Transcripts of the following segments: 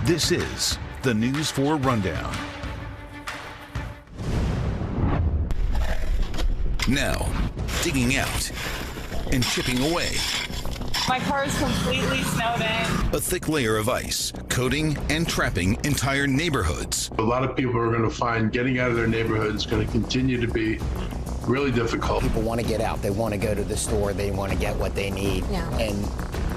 This is the News 4 Rundown. Now, digging out and chipping away. My car is completely snowed in. A thick layer of ice, coating and trapping entire neighborhoods. A lot of people are going to find getting out of their neighborhood is going to continue to be really difficult. People want to get out. They want to go to the store. They want to get what they need. Yeah. And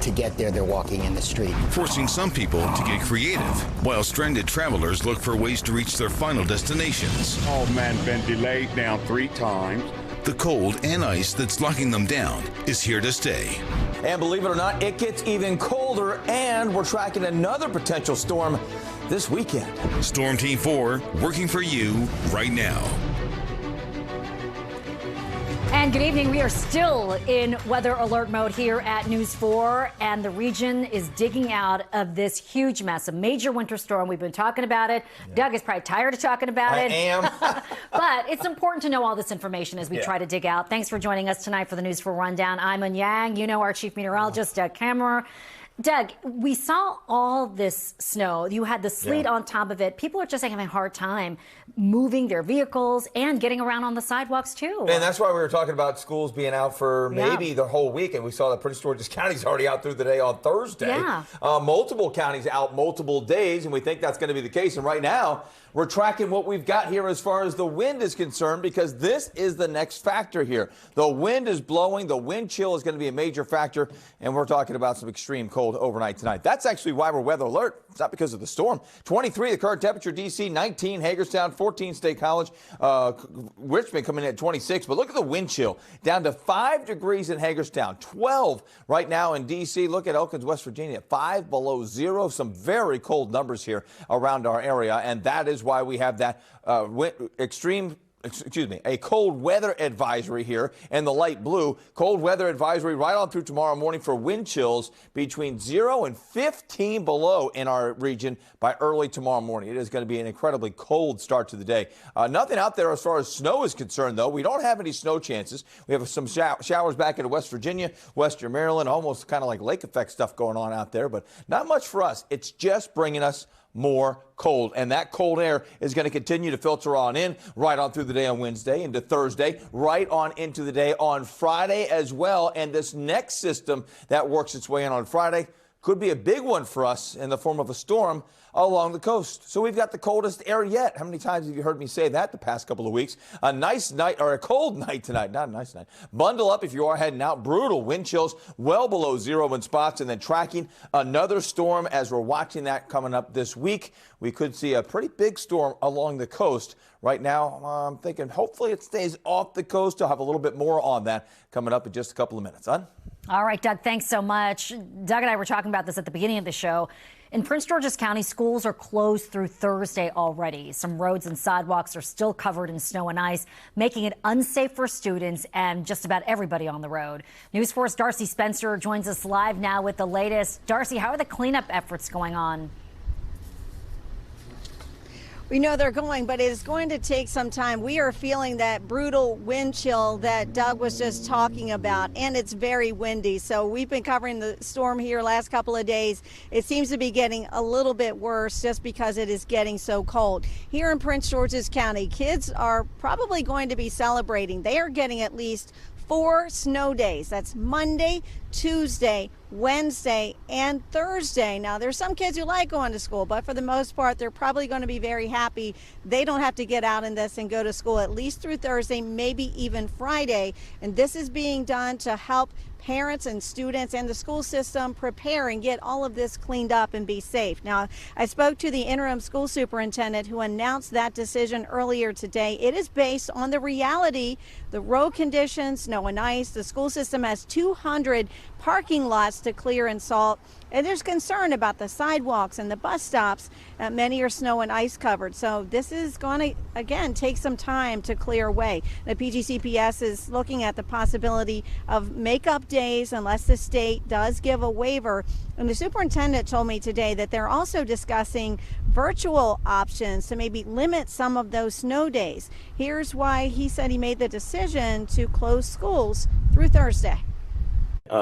to get there, they're walking in the street. Forcing some people to get creative, while stranded travelers look for ways to reach their final destinations. Oh man, been delayed now 3 times. The cold and ice that's locking them down is here to stay. And believe it or not, it gets even colder, and we're tracking another potential storm this weekend. Storm Team 4 working for you right now. And good evening. We are still in weather alert mode here at News 4, and the region is digging out of this huge mess, a major winter storm. We've been talking about it. Yeah. Doug is probably tired of talking about it. I am. But it's important to know all this information as we try to dig out. Thanks for joining us tonight for the News 4 Rundown. I'm Un Yang. You know our chief meteorologist, Doug Kammerer. Doug, we saw all this snow. You had the sleet on top of it. People are just having a hard time moving their vehicles and getting around on the sidewalks, too. And that's why we were talking about schools being out for maybe the whole week. And we saw that Prince George's County's already out through the day on Thursday. Yeah. Multiple counties out multiple days, and we think that's going to be the case. And right now, we're tracking what we've got here as far as the wind is concerned, because this is the next factor here. The wind is blowing. The wind chill is going to be a major factor, and we're talking about some extreme cold overnight tonight. That's actually why we're weather alert. It's not because of the storm. 23 the current temperature, D.C., 19 Hagerstown, 14 State College, Richmond coming in at 26. But look at the wind chill, down to 5 degrees in Hagerstown, 12 right now in D.C. Look at Elkins, West Virginia, 5 below zero. Some very cold numbers here around our area, and that is why we have that a cold weather advisory here in the light blue. Cold weather advisory right on through tomorrow morning for wind chills between 0 and 15 below in our region by early tomorrow morning. It is going to be an incredibly cold start to the day. Nothing out there as far as snow is concerned, though. We don't have any snow chances. We have some showers back into West Virginia, Western Maryland, almost kind of like lake effect stuff going on out there, but not much for us. It's just bringing us more cold, and that cold air is going to continue to filter on in right on through the day on Wednesday into Thursday, right on into the day on Friday as well. And this next system that works its way in on Friday could be a big one for us in the form of a storm along the coast. So we've got the coldest air yet. How many times have you heard me say that the past couple of weeks? A nice night, or a cold night tonight, not a nice night. Bundle up if you are heading out. Brutal wind chills well below zero in spots, and then tracking another storm as we're watching that coming up this week. We could see a pretty big storm along the coast. Right now, I'm thinking hopefully it stays off the coast. I'll have a little bit more on that coming up in just a couple of minutes. Huh? All right, Doug, thanks so much. Doug and I were talking about this at the beginning of the show. In Prince George's County, schools are closed through Thursday already. Some roads and sidewalks are still covered in snow and ice, making it unsafe for students and just about everybody on the road. News 4's Darcy Spencer joins us live now with the latest. Darcy, how are the cleanup efforts going on? We know they're going, but it is going to take some time. We are feeling that brutal wind chill that Doug was just talking about, and it's very windy. So we've been covering the storm here last couple of days. It seems to be getting a little bit worse just because it is getting so cold. Here in Prince George's County, kids are probably going to be celebrating. They are getting at least 4 snow days. That's Monday, Tuesday, Wednesday, and Thursday. Now, there's some kids who like going to school, but for the most part, they're probably going to be very happy they don't have to get out in this and go to school at least through Thursday, maybe even Friday. And this is being done to help parents and students and the school system prepare and get all of this cleaned up and be safe. Now, I spoke to the interim school superintendent who announced that decision earlier today. It is based on the reality, the road conditions, snow and ice. The school system has 200 parking lots to clear and salt, and there's concern about the sidewalks and the bus stops. Many are snow and ice covered, so this is going to again take some time to clear away. The PGCPS is looking at the possibility of make-up days unless the state does give a waiver. And the superintendent told me today that they're also discussing virtual options to maybe limit some of those snow days. Here's why he said he made the decision to close schools through Thursday.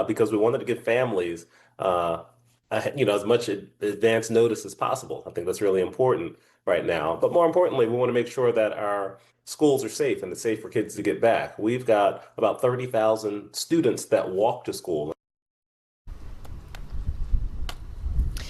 Because we wanted to give families as much advance notice as possible. I think that's really important right now. But more importantly, we want to make sure that our schools are safe and it's safe for kids to get back. We've got about 30,000 students that walk to school.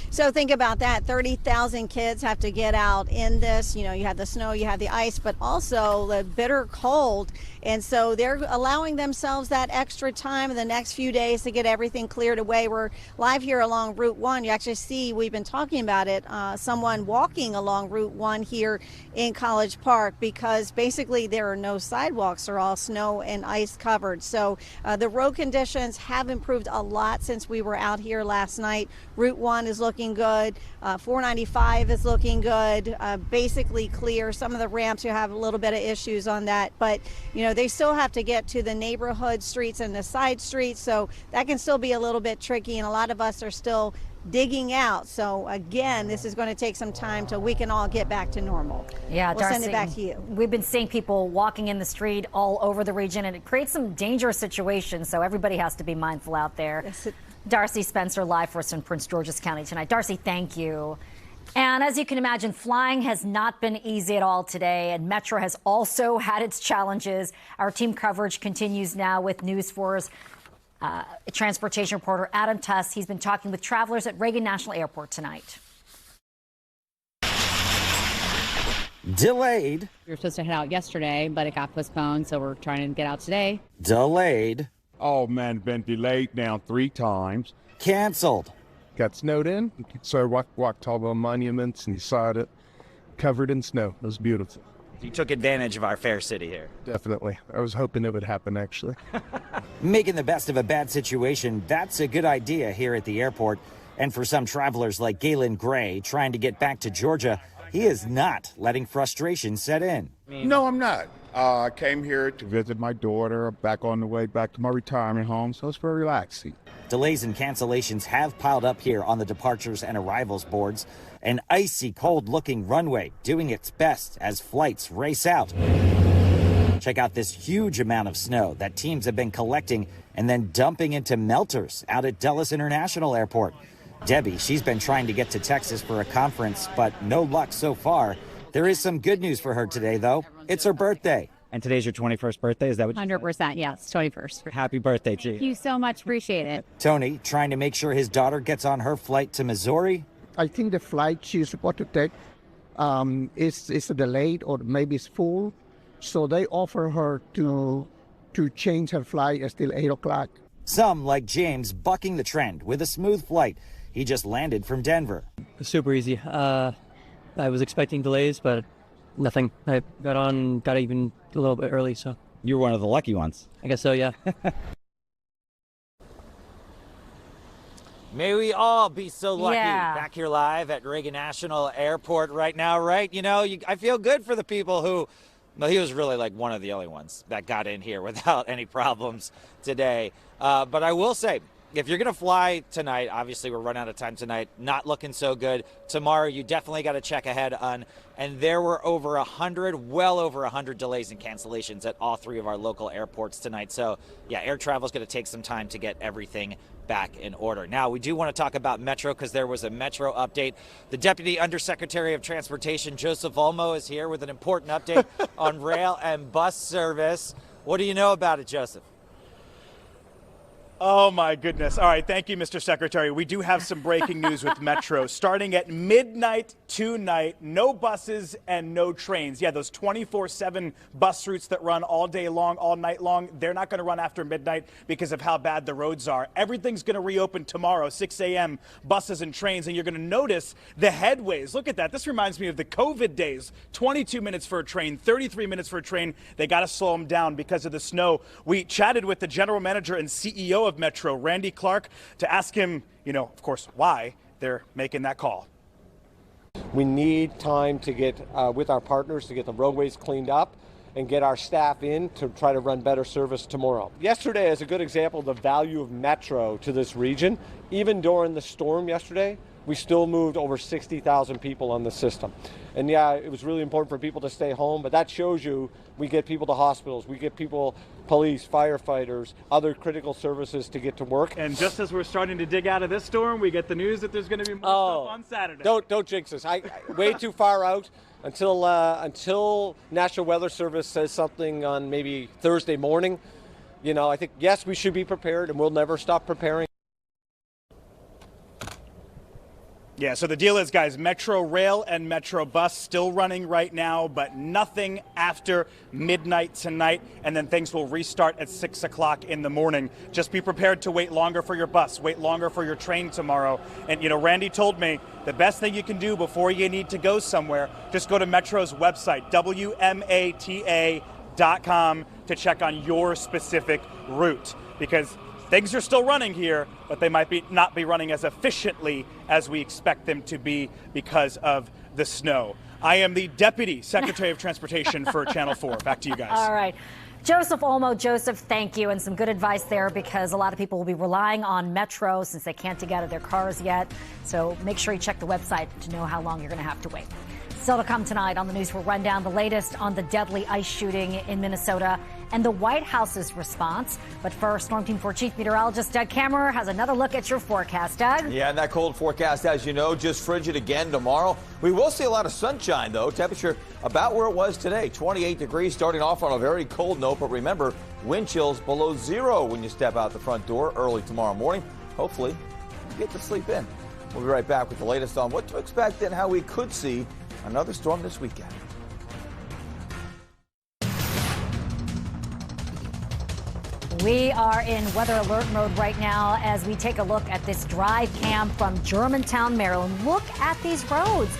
So think about that. 30,000 kids have to get out in this. You have the snow, you have the ice, but also the bitter cold. And so they're allowing themselves that extra time in the next few days to get everything cleared away. We're live here along Route 1. You actually see, we've been talking about it, someone walking along Route 1 here in College Park, because basically there are no sidewalks. They're all snow and ice covered. So the road conditions have improved a lot since we were out here last night. Route 1 is looking good. 495 is looking good, basically clear. Some of the ramps, you have a little bit of issues on that, but they still have to get to the neighborhood streets and the side streets, so that can still be a little bit tricky, and a lot of us are still digging out. So again, this is going to take some time till we can all get back to normal. Yeah, we'll Darcy, send it back to you. We've been seeing people walking in the street all over the region, and it creates some dangerous situations, so everybody has to be mindful out there. Yes, Darcy Spencer live for us in Prince George's County tonight. Darcy, thank you. And as you can imagine, flying has not been easy at all today, and Metro has also had its challenges. Our team coverage continues now with News 4's transportation reporter Adam Tuss. He's been talking with travelers at Reagan National Airport tonight. Delayed. We were supposed to head out yesterday, but it got postponed, so we're trying to get out today. Delayed. Oh, man, been delayed now 3 times. Canceled. Got snowed in, so I walked all the monuments and you saw it covered in snow. It was beautiful. You took advantage of our fair city here. Definitely. I was hoping it would happen, actually. Making the best of a bad situation, that's a good idea here at the airport. And for some travelers like Galen Gray trying to get back to Georgia, he is not letting frustration set in. No, I'm not. I came here to visit my daughter, back on the way back to my retirement home, so it's very relaxing. Delays and cancellations have piled up here on the departures and arrivals boards. An icy cold-looking runway doing its best as flights race out. Check out this huge amount of snow that teams have been collecting and then dumping into melters out at Dulles International Airport. Debbie, she's been trying to get to Texas for a conference, but no luck so far. There is some good news for her today, though. It's her birthday. And today's your 21st birthday, is that what 100%, yes, 21st. Happy birthday, G. Thank you so much, appreciate it. Tony, trying to make sure his daughter gets on her flight to Missouri. I think the flight she's supposed to take is delayed or maybe it's full. So they offer her to change her flight until 8 o'clock. Some, like James, bucking the trend with a smooth flight. He just landed from Denver. Super easy. I was expecting delays, but nothing. I got even a little bit early, so. You're one of the lucky ones. I guess so, yeah. May we all be so lucky. Yeah. Back here live at Reagan National Airport right now, right? I feel good for the people who, well, he was really like one of the only ones that got in here without any problems today. But I will say, if you're going to fly tonight, obviously we're running out of time tonight, not looking so good. Tomorrow, you definitely got to check ahead on, and there were well over 100 delays and cancellations at all 3 of our local airports tonight. So, yeah, air travel is going to take some time to get everything back in order. Now, we do want to talk about Metro because there was a Metro update. The Deputy Undersecretary of Transportation, Joseph Olmo, is here with an important update on rail and bus service. What do you know about it, Joseph? Oh, my goodness. All right. Thank you, Mr. Secretary. We do have some breaking news with Metro. Starting at midnight tonight, no buses and no trains. Yeah, those 24/7 bus routes that run all day long, all night long, they're not going to run after midnight because of how bad the roads are. Everything's going to reopen tomorrow, 6 a.m., buses and trains, and you're going to notice the headways. Look at that. This reminds me of the COVID days. 22 minutes for a train, 33 minutes for a train. They got to slow them down because of the snow. We chatted with the general manager and CEO of Metro, Randy Clark, to ask him, of course, why they're making that call. We need time to get with our partners to get the roadways cleaned up and get our staff in to try to run better service tomorrow. Yesterday is a good example of the value of Metro to this region. Even during the storm yesterday, we still moved over 60,000 people on the system. And yeah, it was really important for people to stay home, but that shows you we get people to hospitals, we get people police, firefighters, other critical services to get to work. And just as we're starting to dig out of this storm, we get the news that there's going to be more stuff on Saturday. Don't jinx us. Way too far out until National Weather Service says something on maybe Thursday morning. You know, I think, yes, we should be prepared, and we'll never stop preparing. Yeah, so the deal is, guys, Metro Rail and Metro Bus still running right now, but nothing after midnight tonight, and then things will restart at 6 o'clock in the morning. Just be prepared to wait longer for your bus, wait longer for your train tomorrow. And, you know, Randy told me the best thing you can do before you need to go somewhere, just go to Metro's website, WMATA.com, to check on your specific route, because things are still running here, but they might not be running as efficiently as we expect them to be because of the snow. I am the Deputy Secretary of Transportation for Channel 4. Back to you guys. All right. Joseph Olmo. Joseph, thank you, and some good advice there, because a lot of people will be relying on Metro since they can't get out of their cars yet. So make sure you check the website to know how long you're going to have to wait. Still to come tonight on the News 4 Rundown, the latest on the deadly ice shooting in Minnesota and the White House's response. But first, Storm Team 4 Chief Meteorologist Doug Kammerer has another look at your forecast. Doug? Yeah, and that cold forecast, as you know, just frigid again tomorrow. We will see a lot of sunshine, though. Temperature about where it was today, 28 degrees, starting off on a very cold note. But remember, wind chills below zero when you step out the front door early tomorrow morning. Hopefully, you get to sleep in. We'll be right back with the latest on what to expect and how we could see another storm this weekend. We are in weather alert mode right now as we take a look at this drive cam from Germantown, Maryland. Look at these roads.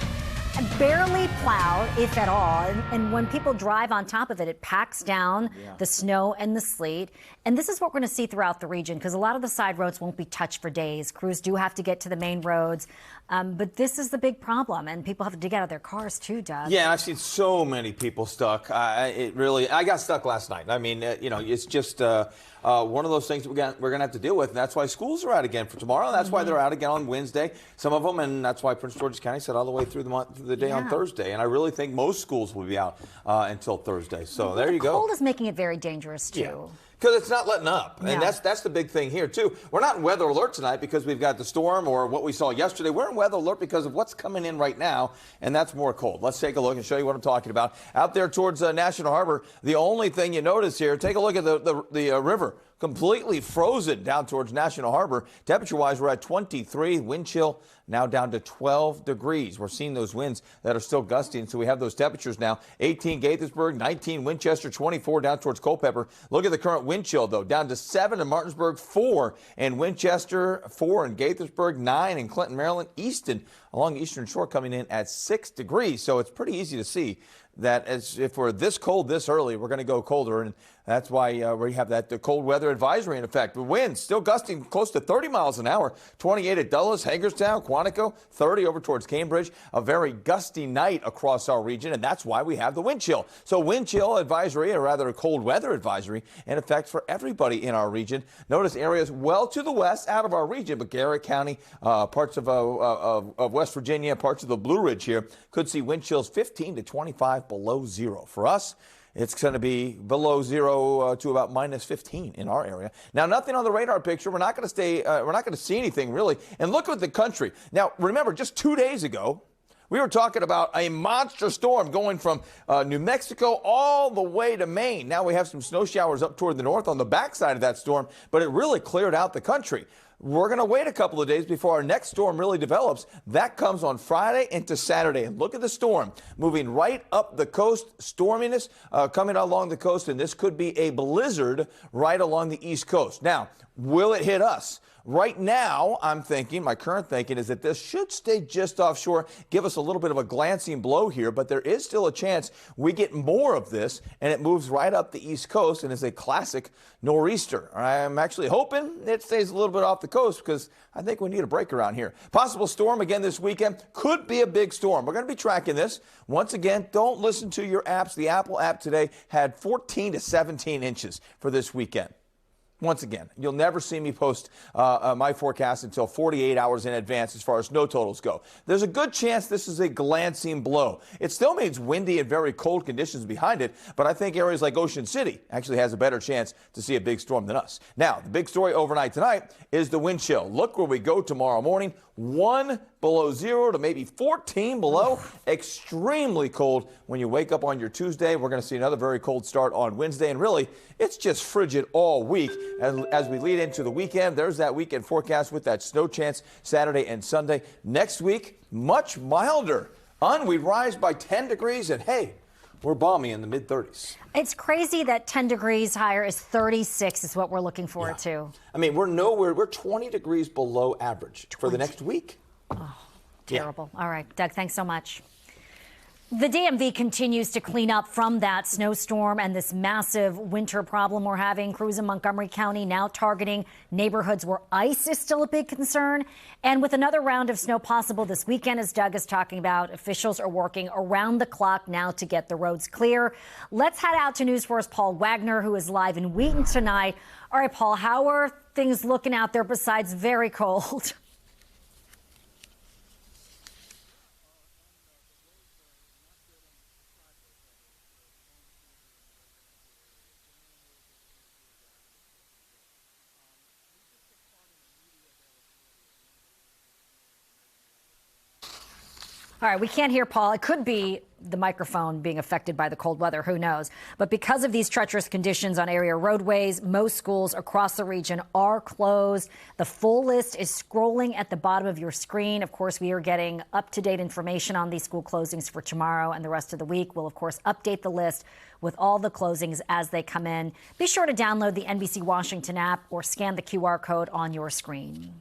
Barely plowed, if at all. And when people drive on top of it, it packs down the snow and the sleet. And this is what we're going to see throughout the region, because a lot of the side roads won't be touched for days. Crews do have to get to the main roads. But this is the big problem, and people have to dig out of their cars too, Doug. Yeah, I've seen so many people stuck. I got stuck last night. I mean, it's just one of those things that we're going to have to deal with, and that's why schools are out again for tomorrow. And that's why they're out again on Wednesday, some of them, and that's why Prince George's County said all the way through the day on Thursday. And I really think most schools will be out until Thursday. So there you go. The cold is making it very dangerous too. Yeah. Because it's not letting up. And that's the big thing here, too. We're not in weather alert tonight because we've got the storm or what we saw yesterday. We're in weather alert because of what's coming in right now, and that's more cold. Let's take a look and show you what I'm talking about. Out there towards National Harbor, the only thing you notice here, take a look at the river. Completely frozen down towards National Harbor. Temperature-wise, we're at 23. Wind chill now down to 12 degrees. We're seeing those winds that are still gusting, so we have those temperatures now. 18 Gaithersburg, 19 Winchester, 24 down towards Culpeper. Look at the current wind chill, though. Down to 7 in Martinsburg, 4 in Winchester, 4 in Gaithersburg, 9 in Clinton, Maryland. Easton along the eastern shore coming in at 6 degrees, so it's pretty easy to see that as if we're this cold this early, we're going to go colder, and that's why we have the cold weather advisory in effect. The winds still gusting close to 30 miles an hour, 28 at Dulles, Hagerstown, Quantico, 30 over towards Cambridge. A very gusty night across our region, and that's why we have the wind chill. So wind chill advisory, or rather a cold weather advisory, in effect for everybody in our region. Notice areas well to the west out of our region, but Garrett County, parts of West Virginia, parts of the Blue Ridge here could see wind chills 15 to 25 below zero. For us, it's going to be below zero to about minus 15 in our area. Now, nothing on the radar picture. We're not going to see anything really. And look at the country. Now, remember, just 2 days ago, we were talking about a monster storm going from New Mexico all the way to Maine. Now we have some snow showers up toward the north on the backside of that storm, but it really cleared out the country. We're going to wait a couple of days before our next storm really develops. That comes on Friday into Saturday. And look at the storm moving right up the coast. Storminess coming along the coast, and this could be a blizzard right along the east coast. Now, will it hit us? Right now, I'm thinking, my current thinking is that this should stay just offshore, give us a little bit of a glancing blow here, but there is still a chance we get more of this, and it moves right up the east coast and is a classic nor'easter. I'm actually hoping it stays a little bit off the coast because I think we need a break around here. Possible storm again this weekend. Could be a big storm. We're going to be tracking this. Once again, don't listen to your apps. The Apple app today had 14 to 17 inches for this weekend. Once again, you'll never see me post my forecast until 48 hours in advance as far as snow totals go. There's a good chance this is a glancing blow. It still means windy and very cold conditions behind it, but I think areas like Ocean City actually has a better chance to see a big storm than us. Now, the big story overnight tonight is the wind chill. Look where we go tomorrow morning. 1 below 0 to maybe 14 below. Extremely cold when you wake up on your Tuesday. We're going to see another very cold start on Wednesday, and really, it's just frigid all week. As we lead into the weekend, there's that weekend forecast with that snow chance Saturday and Sunday. Next week, much milder. We rise by 10 degrees, and hey, we're balmy in the mid-30s. It's crazy that 10 degrees higher is 36 is what we're looking forward to. I mean, we're 20 degrees below average for the next week. Oh, terrible. All right, Doug, thanks so much. The DMV continues to clean up from that snowstorm and this massive winter problem we're having. Crews in Montgomery County now targeting neighborhoods where ice is still a big concern. And with another round of snow possible this weekend, as Doug is talking about, officials are working around the clock now to get the roads clear. Let's head out to News 4's Paul Wagner, who is live in Wheaton tonight. All right, Paul, how are things looking out there besides very cold? All right, we can't hear Paul. It could be the microphone being affected by the cold weather. Who knows? But because of these treacherous conditions on area roadways, most schools across the region are closed. The full list is scrolling at the bottom of your screen. Of course, we are getting up-to-date information on these school closings for tomorrow and the rest of the week. We'll, of course, update the list with all the closings as they come in. Be sure to download the NBC Washington app or scan the QR code on your screen.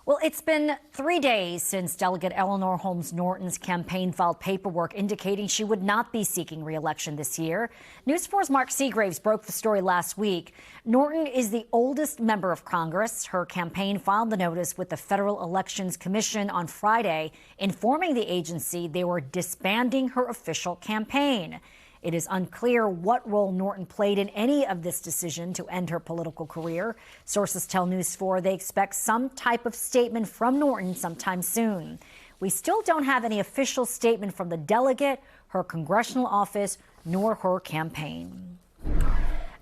Well, it's been 3 days since Delegate Eleanor Holmes Norton's campaign filed paperwork indicating she would not be seeking re-election this year. News 4's Mark Seagraves broke the story last week. Norton is the oldest member of Congress. Her campaign filed the notice with the Federal Elections Commission on Friday, informing the agency they were disbanding her official campaign. It is unclear what role Norton played in any of this decision to end her political career. Sources tell News 4 they expect some type of statement from Norton sometime soon. We still don't have any official statement from the delegate, her congressional office, nor her campaign.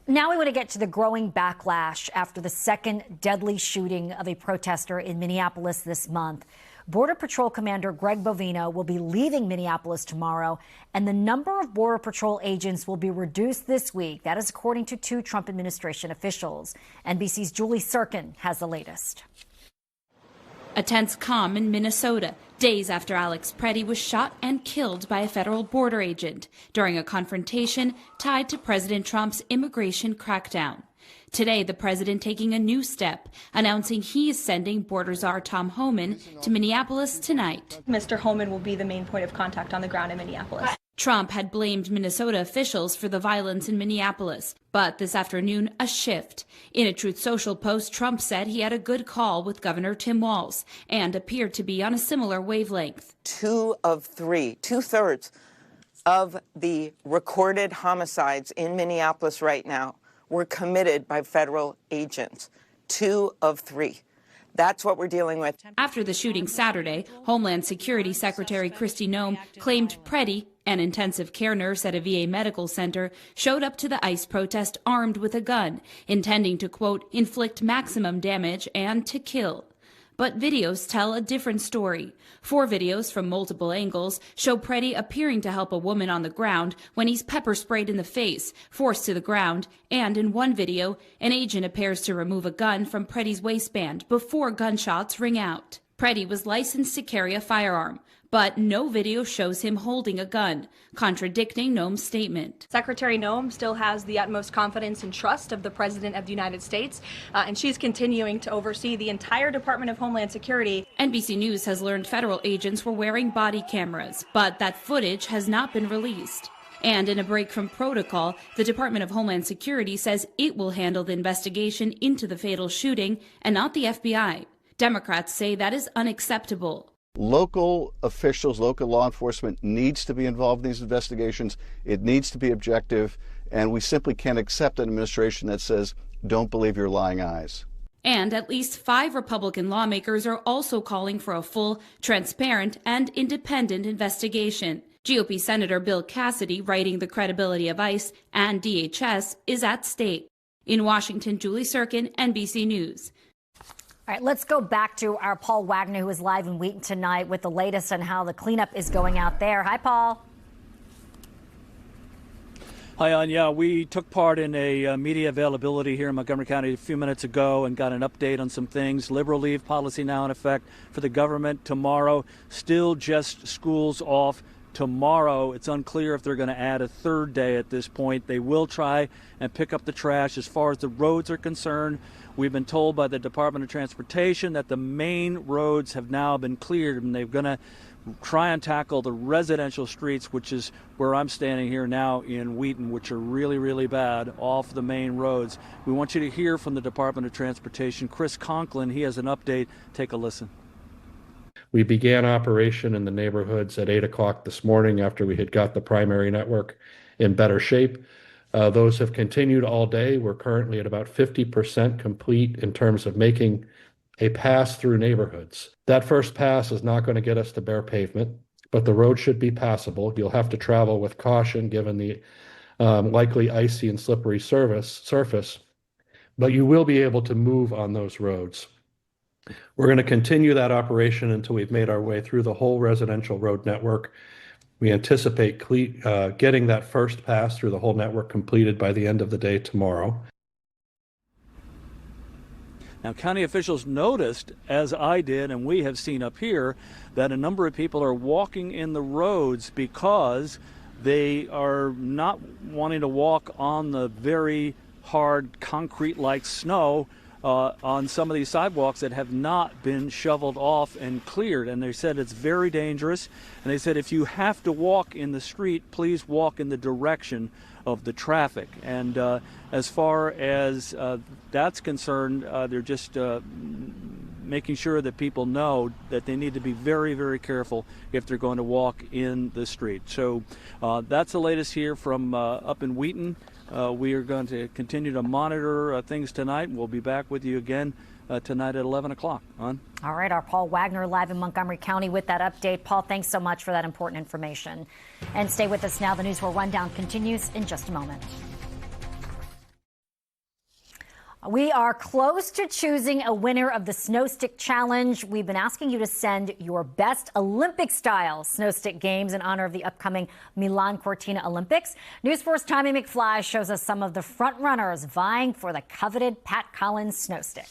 Now we want to get to the growing backlash after the second deadly shooting of a protester in Minneapolis this month. Border Patrol Commander Greg Bovino will be leaving Minneapolis tomorrow, and the number of Border Patrol agents will be reduced this week. That is according to 2 Trump administration officials. NBC's Julie Sirkin has the latest. A tense calm in Minnesota, days after Alex Preddy was shot and killed by a federal border agent during a confrontation tied to President Trump's immigration crackdown. Today, the president taking a new step, announcing he is sending border czar Tom Homan to Minneapolis tonight. Mr. Homan will be the main point of contact on the ground in Minneapolis. Trump had blamed Minnesota officials for the violence in Minneapolis, but this afternoon, a shift. In a Truth Social post, Trump said he had a good call with Governor Tim Walz and appeared to be on a similar wavelength. 2 of 3, 2/3 of the recorded homicides in Minneapolis right now were committed by federal agents. 2 of 3. That's what we're dealing with. After the shooting Saturday, Homeland Security Secretary Kristi Noem claimed Preddy, an intensive care nurse at a VA medical center, showed up to the ICE protest armed with a gun, intending to, quote, inflict maximum damage and to kill. But videos tell a different story. 4 videos from multiple angles show Preddy appearing to help a woman on the ground when he's pepper sprayed in the face, forced to the ground, and in one video, an agent appears to remove a gun from Preddy's waistband before gunshots ring out. Preddy was licensed to carry a firearm, but no video shows him holding a gun, contradicting Noem's statement. Secretary Noem still has the utmost confidence and trust of the President of the United States, and she's continuing to oversee the entire Department of Homeland Security. NBC News has learned federal agents were wearing body cameras, but that footage has not been released. And in a break from protocol, the Department of Homeland Security says it will handle the investigation into the fatal shooting and not the FBI. Democrats say that is unacceptable. Local officials, local law enforcement needs to be involved in these investigations. It needs to be objective, and we simply can't accept an administration that says Don't believe your lying eyes. And at least 5 Republican lawmakers are also calling for a full, transparent, and independent investigation. GOP Senator Bill Cassidy, writing The Credibility of ICE and DHS, is at stake. In Washington, Julie Sirkin, NBC News. All right, let's go back to our Paul Wagner, who is live in Wheaton tonight with the latest on how the cleanup is going out there. Hi, Paul. Hi, Anya. We took part in a media availability here in Montgomery County a few minutes ago and got an update on some things. Liberal leave policy now in effect for the government tomorrow. Still just schools off tomorrow. It's unclear if they're going to add a third day at this point. They will try and pick up the trash. As far as the roads are concerned, we've been told by the Department of Transportation that the main roads have now been cleared, and they're going to try and tackle the residential streets, which is where I'm standing here now in Wheaton, which are really, really bad off the main roads. We want you to hear from the Department of Transportation. Chris Conklin, he has an update. Take a listen. We began operation in the neighborhoods at 8 o'clock this morning after we had got the primary network in better shape. Those have continued all day. We're currently at about 50% complete in terms of making a pass through neighborhoods. That first pass is not going to get us to bare pavement, but the road should be passable. You'll have to travel with caution given the likely icy and slippery surface, but you will be able to move on those roads. We're going to continue that operation until we've made our way through the whole residential road network. We anticipate getting that first pass through the whole network completed by the end of the day tomorrow. Now, county officials noticed, as I did and we have seen up here, that a number of people are walking in the roads because they are not wanting to walk on the very hard concrete-like snow on some of these sidewalks that have not been shoveled off and cleared. And they said it's very dangerous. And they said if you have to walk in the street, please walk in the direction of the traffic. And as far as that's concerned, they're just making sure that people know that they need to be very, very careful if they're going to walk in the street. So that's the latest here from up in Wheaton. We are going to continue to monitor things tonight. We'll be back with you again tonight at 11 o'clock. On. All right, our Paul Wagner live in Montgomery County with that update. Paul, thanks so much for that important information. And stay with us now. The News 4 Rundown continues in just a moment. We are close to choosing a winner of the Snow Stick Challenge. We've been asking you to send your best Olympic-style snow stick games in honor of the upcoming Milan Cortina Olympics. News 4's Tommy McFly shows us some of the front runners vying for the coveted Pat Collins snow stick.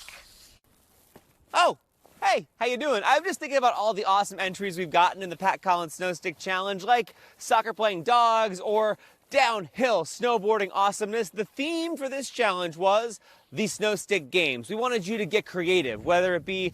Oh, hey, how you doing? I'm just thinking about all the awesome entries we've gotten in the Pat Collins Snow Stick Challenge, like soccer playing dogs or downhill snowboarding awesomeness. The theme for this challenge was the Snow Stick Games. We wanted you to get creative, whether it be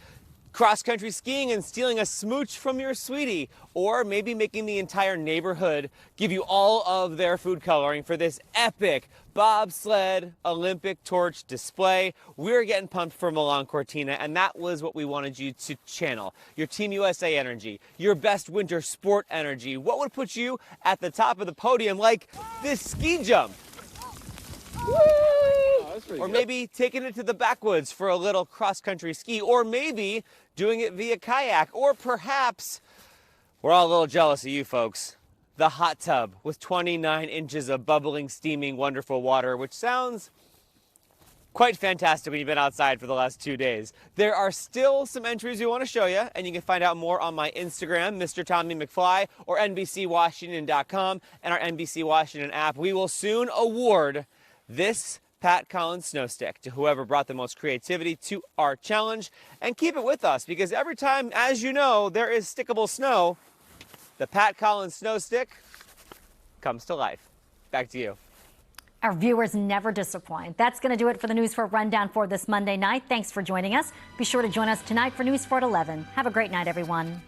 cross-country skiing and stealing a smooch from your sweetie, or maybe making the entire neighborhood give you all of their food coloring for this epic bobsled Olympic torch display. We're getting pumped for Milan Cortina, and that was what we wanted you to channel. Your Team USA energy, your best winter sport energy. What would put you at the top of the podium, like this ski jump? Woo! Or maybe taking it to the backwoods for a little cross-country ski, or maybe doing it via kayak, or perhaps, we're all a little jealous of you folks, the hot tub with 29 inches of bubbling, steaming, wonderful water, which sounds quite fantastic when you've been outside for the last 2 days. There are still some entries we want to show you, and you can find out more on my Instagram, Mr. Tommy McFly, or NBCWashington.com, and our NBC Washington app. We will soon award this Pat Collins Snow Stick to whoever brought the most creativity to our challenge. And keep it with us, because every time, as you know, there is stickable snow, the Pat Collins Snow Stick comes to life. Back to you. Our viewers never disappoint. That's going to do it for the News 4 Rundown for this Monday night. Thanks for joining us. Be sure to join us tonight for News 4 at 11. Have a great night, everyone.